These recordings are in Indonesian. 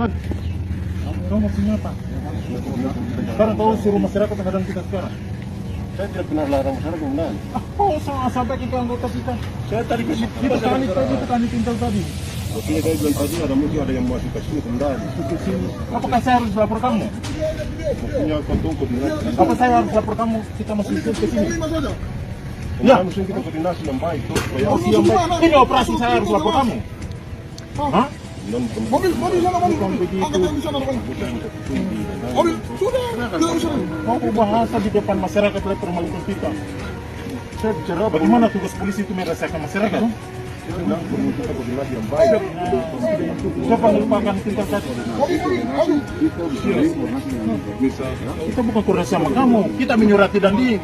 Kamu maksudnya apa? Sekarang kau suruh masyarakat menghadang kita sekarang? Saya tidak pernah larang masyarakat menghadang. Oh, sampai kita anggota kita. Saya tadi kasih Kita tani pintar tadi. Oke, saya bilang tadi mungkin ada yang masih kasih menghadang. Apakah saya harus lapor kamu? Maksudnya kau tunggu koordinasi. Apa saya harus lapor kamu? Kita masih ikut ke sini. Ya, mungkin kita koordinasi yang baik tuh. Oh, yang baik. Ini operasi saya harus lapor kamu. Hah? Mobil sana, mobil di sana. Mobil sudah, Mau bahasa di depan masyarakat lapor maluku kita. Saya bicara bagaimana tugas polisi itu merasakan masyarakat. Kita koordinasi yang baik. Coba lupakan tingkat satu. Kita bukan koordinasi sama kamu. Kita menyurati dan kita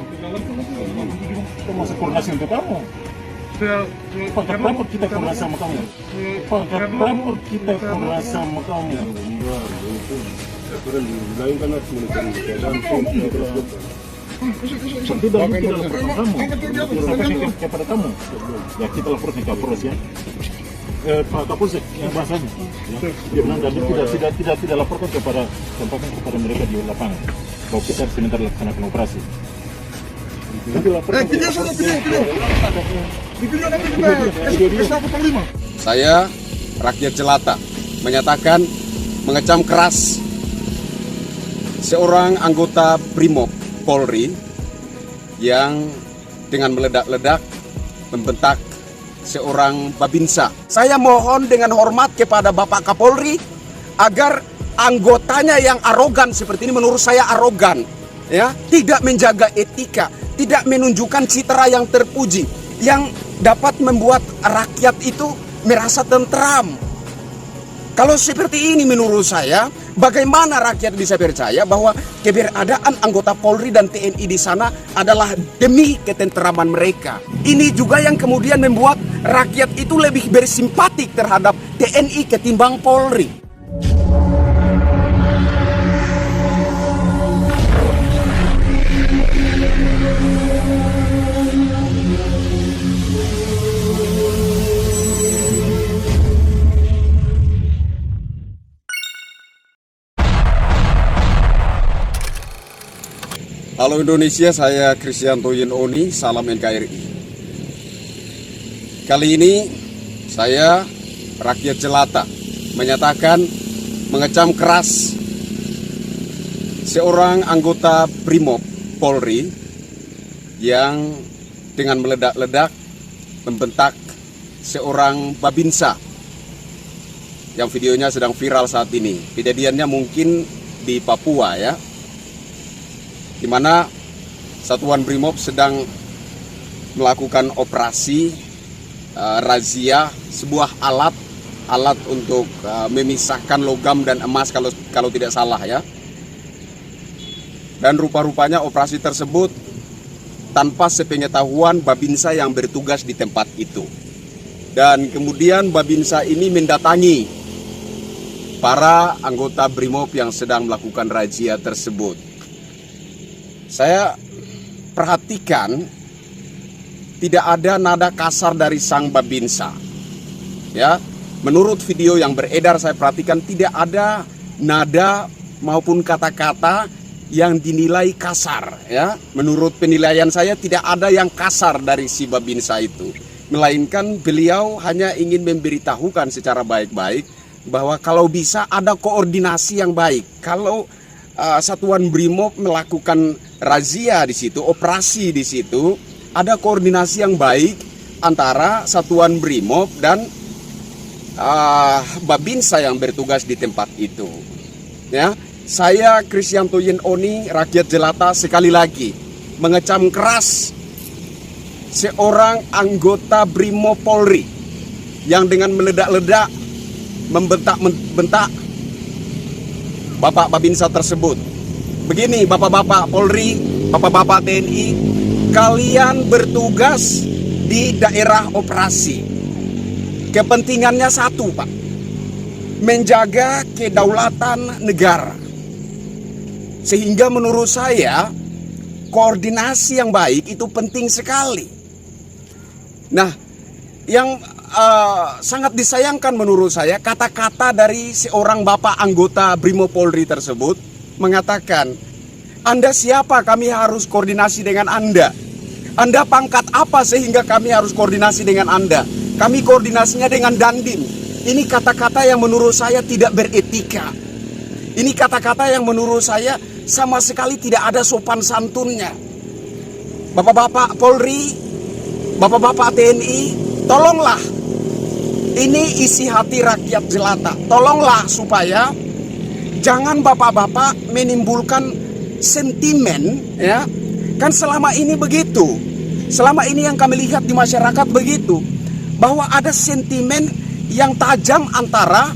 masuk koordinasi untuk kamu. Pangkat berapa kita koordinasi sama kamu? Pangkat berapa kita koordinasi sama kamu? Lain kan harus mencari keadaan. Tidak mungkin laporkan kamu. Sampaikan kepada kamu. Ya kita laporkan ke Kapolres ya. Pak Kapolsek yang bahasanya. Ya, dan tidak laporkan sampaikan kepada mereka di lapangan. Bahwa kita sebentar laksanakan operasi. video saja, video. Di video nanti kita Panglima. Saya, rakyat jelata, menyatakan mengecam keras seorang anggota Brimob Polri yang dengan meledak-ledak membentak seorang Babinsa. Saya mohon dengan hormat kepada Bapak Kapolri agar anggotanya yang arogan seperti ini, menurut saya arogan, ya, tidak menjaga etika, tidak menunjukkan citra yang terpuji, yang dapat membuat rakyat itu merasa tentram. Kalau seperti ini menurut saya, bagaimana rakyat bisa percaya bahwa keberadaan anggota Polri dan TNI di sana adalah demi ketentraman mereka. Ini juga yang kemudian membuat rakyat itu lebih bersimpatik terhadap TNI ketimbang Polri. Halo Indonesia, saya Kristianto Yen Oni, salam NKRI. Kali ini saya, rakyat jelata, menyatakan mengecam keras seorang anggota Brimob Polri yang dengan meledak-ledak membentak seorang Babinsa yang videonya sedang viral saat ini. Kejadiannya mungkin di Papua ya, di mana Satuan Brimob sedang melakukan operasi razia sebuah alat untuk memisahkan logam dan emas kalau tidak salah ya. Dan rupa-rupanya operasi tersebut tanpa sepengetahuan Babinsa yang bertugas di tempat itu. Dan kemudian Babinsa ini mendatangi para anggota Brimob yang sedang melakukan razia tersebut. Saya perhatikan tidak ada nada kasar dari sang Babinsa. Ya, menurut video yang beredar saya perhatikan tidak ada nada maupun kata-kata yang dinilai kasar. Ya, menurut penilaian saya tidak ada yang kasar dari si Babinsa itu, melainkan beliau hanya ingin memberitahukan secara baik-baik bahwa kalau bisa ada koordinasi yang baik. Kalau Satuan Brimob melakukan razia di situ, operasi di situ, ada koordinasi yang baik antara Satuan Brimob dan Babinsa yang bertugas di tempat itu. Ya, saya Kristianto Yen Oni, rakyat jelata, sekali lagi mengecam keras seorang anggota Brimob Polri yang dengan meledak-ledak membentak-bentak Bapak Babinsa tersebut. Begini Bapak-bapak Polri, Bapak-bapak TNI, kalian bertugas di daerah operasi. Kepentingannya satu Pak, menjaga kedaulatan negara. Sehingga menurut saya koordinasi yang baik itu penting sekali. Nah, yang sangat disayangkan menurut saya kata-kata dari seorang bapak anggota Brimo Polri tersebut mengatakan, Anda siapa kami harus koordinasi dengan Anda? Anda pangkat apa sehingga kami harus koordinasi dengan Anda? Kami koordinasinya dengan Dandim. Ini kata-kata yang menurut saya tidak beretika. Ini kata-kata yang menurut saya sama sekali tidak ada sopan santunnya. Bapak-bapak Polri, bapak-bapak TNI, tolonglah. Ini isi hati rakyat jelata. Tolonglah supaya jangan bapak-bapak menimbulkan sentimen, ya. Kan selama ini begitu. Selama ini yang kami lihat di masyarakat begitu, bahwa ada sentimen yang tajam antara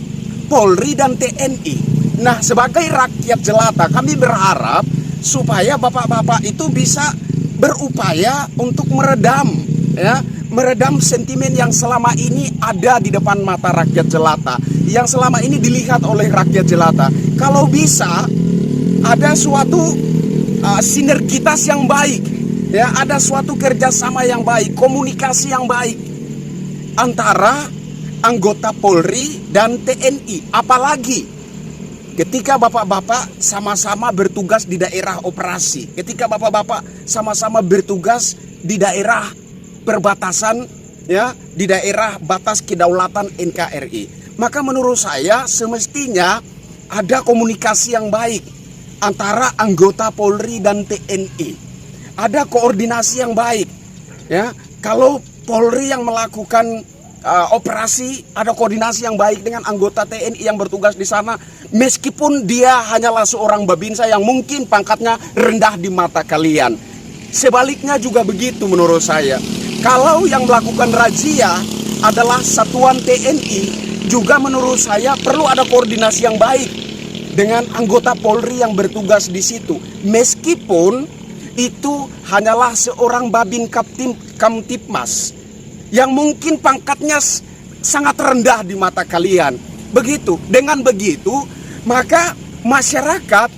Polri dan TNI. Nah, sebagai rakyat jelata kami berharap supaya bapak-bapak itu bisa berupaya untuk meredam, ya, meredam sentimen yang selama ini ada di depan mata rakyat jelata, yang selama ini dilihat oleh rakyat jelata. Kalau bisa ada suatu sinergitas yang baik, ya, ada suatu kerjasama yang baik, komunikasi yang baik antara anggota Polri dan TNI. Apalagi ketika bapak-bapak sama-sama bertugas di daerah operasi, ketika bapak-bapak sama-sama bertugas di daerah perbatasan, ya, di daerah batas kedaulatan NKRI, maka menurut saya semestinya ada komunikasi yang baik antara anggota Polri dan TNI. Ada koordinasi yang baik, ya. Kalau Polri yang melakukan operasi, ada koordinasi yang baik dengan anggota TNI yang bertugas di sana, meskipun dia hanyalah seorang babinsa yang mungkin pangkatnya rendah di mata kalian. Sebaliknya juga begitu menurut saya. Kalau yang melakukan razia adalah satuan TNI, juga menurut saya perlu ada koordinasi yang baik dengan anggota Polri yang bertugas di situ. Meskipun itu hanyalah seorang babin Kamtipmas yang mungkin pangkatnya sangat rendah di mata kalian. Begitu. Dengan begitu, maka masyarakat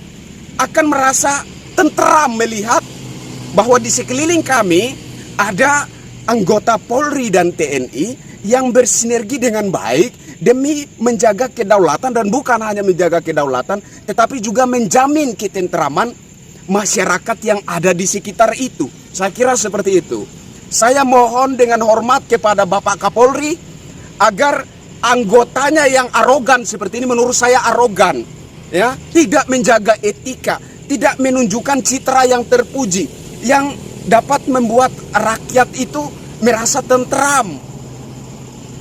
akan merasa tentram melihat bahwa di sekeliling kami ada anggota Polri dan TNI yang bersinergi dengan baik demi menjaga kedaulatan, dan bukan hanya menjaga kedaulatan, tetapi juga menjamin ketentraman masyarakat yang ada di sekitar itu. Saya kira seperti itu. Saya mohon dengan hormat kepada Bapak Kapolri agar anggotanya yang arogan seperti ini, menurut saya arogan, ya, tidak menjaga etika, tidak menunjukkan citra yang terpuji, yang dapat membuat rakyat itu merasa tentram.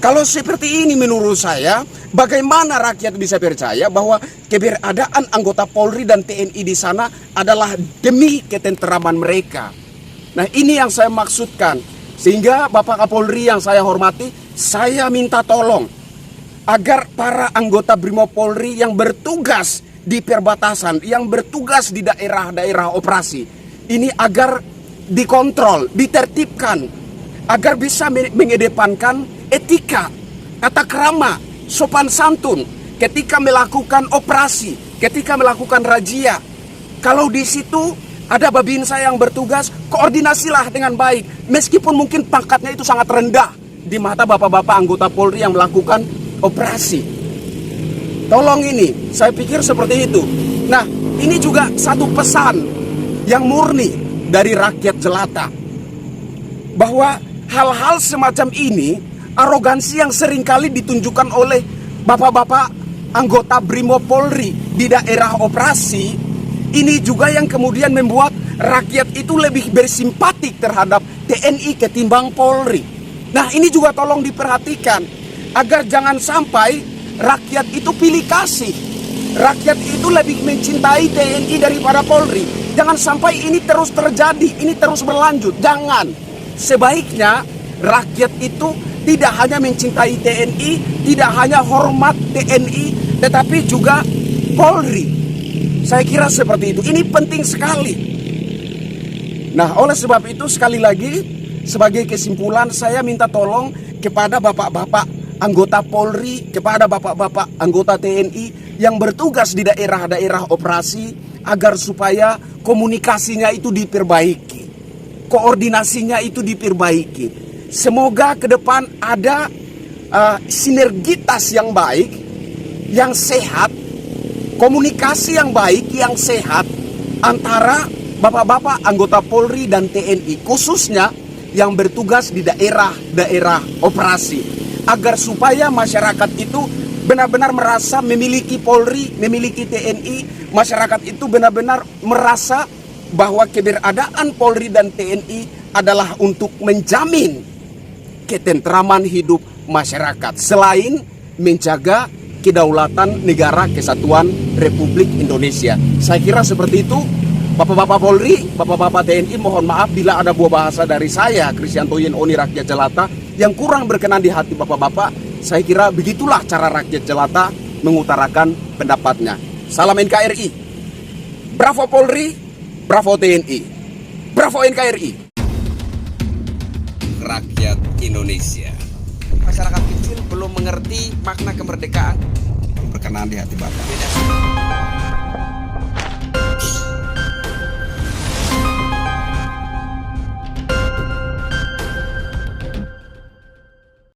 Kalau seperti ini menurut saya, bagaimana rakyat bisa percaya bahwa keberadaan anggota Polri dan TNI di sana adalah demi ketentraman mereka? Nah, ini yang saya maksudkan. Sehingga Bapak Kapolri yang saya hormati, saya minta tolong agar para anggota Brimo Polri yang bertugas di perbatasan, yang bertugas di daerah-daerah operasi, ini agar dikontrol, ditertibkan, agar bisa mengedepankan etika, tata krama, sopan santun ketika melakukan operasi, ketika melakukan razia. Kalau di situ ada babinsa yang bertugas, koordinasilah dengan baik, meskipun mungkin pangkatnya itu sangat rendah di mata bapak-bapak anggota Polri yang melakukan operasi. Tolong ini, saya pikir seperti itu. Nah, ini juga satu pesan yang murni dari rakyat jelata, bahwa hal-hal semacam ini, arogansi yang seringkali ditunjukkan oleh bapak-bapak anggota Brimo Polri di daerah operasi, ini juga yang kemudian membuat rakyat itu lebih bersimpatik terhadap TNI ketimbang Polri. Nah, ini juga tolong diperhatikan agar jangan sampai rakyat itu pilih kasih, rakyat itu lebih mencintai TNI daripada Polri. Jangan sampai ini terus terjadi, ini terus berlanjut. Jangan. Sebaiknya rakyat itu tidak hanya mencintai TNI, tidak hanya hormat TNI, tetapi juga Polri. Saya kira seperti itu. Ini penting sekali. Nah, oleh sebab itu sekali lagi, sebagai kesimpulan, saya minta tolong kepada bapak-bapak anggota Polri, kepada bapak-bapak anggota TNI yang bertugas di daerah-daerah operasi, agar supaya komunikasinya itu diperbaiki, koordinasinya itu diperbaiki. Semoga ke depan ada sinergitas yang baik, yang sehat, komunikasi yang baik, yang sehat antara bapak-bapak anggota Polri dan TNI, khususnya yang bertugas di daerah-daerah operasi, agar supaya masyarakat itu benar-benar merasa memiliki Polri, memiliki TNI, masyarakat itu benar-benar merasa bahwa keberadaan Polri dan TNI adalah untuk menjamin ketentraman hidup masyarakat, selain menjaga kedaulatan negara kesatuan Republik Indonesia. Saya kira seperti itu. Bapak-bapak Polri, bapak-bapak TNI, mohon maaf bila ada buah bahasa dari saya, Kristianto Yenoni rakyat jelata, yang kurang berkenan di hati bapak-bapak. Saya kira begitulah cara rakyat jelata mengutarakan pendapatnya. Salam NKRI. Bravo Polri, bravo TNI, bravo NKRI. Rakyat Indonesia. Masyarakat kecil belum mengerti makna kemerdekaan. Berkenan di hati bapak.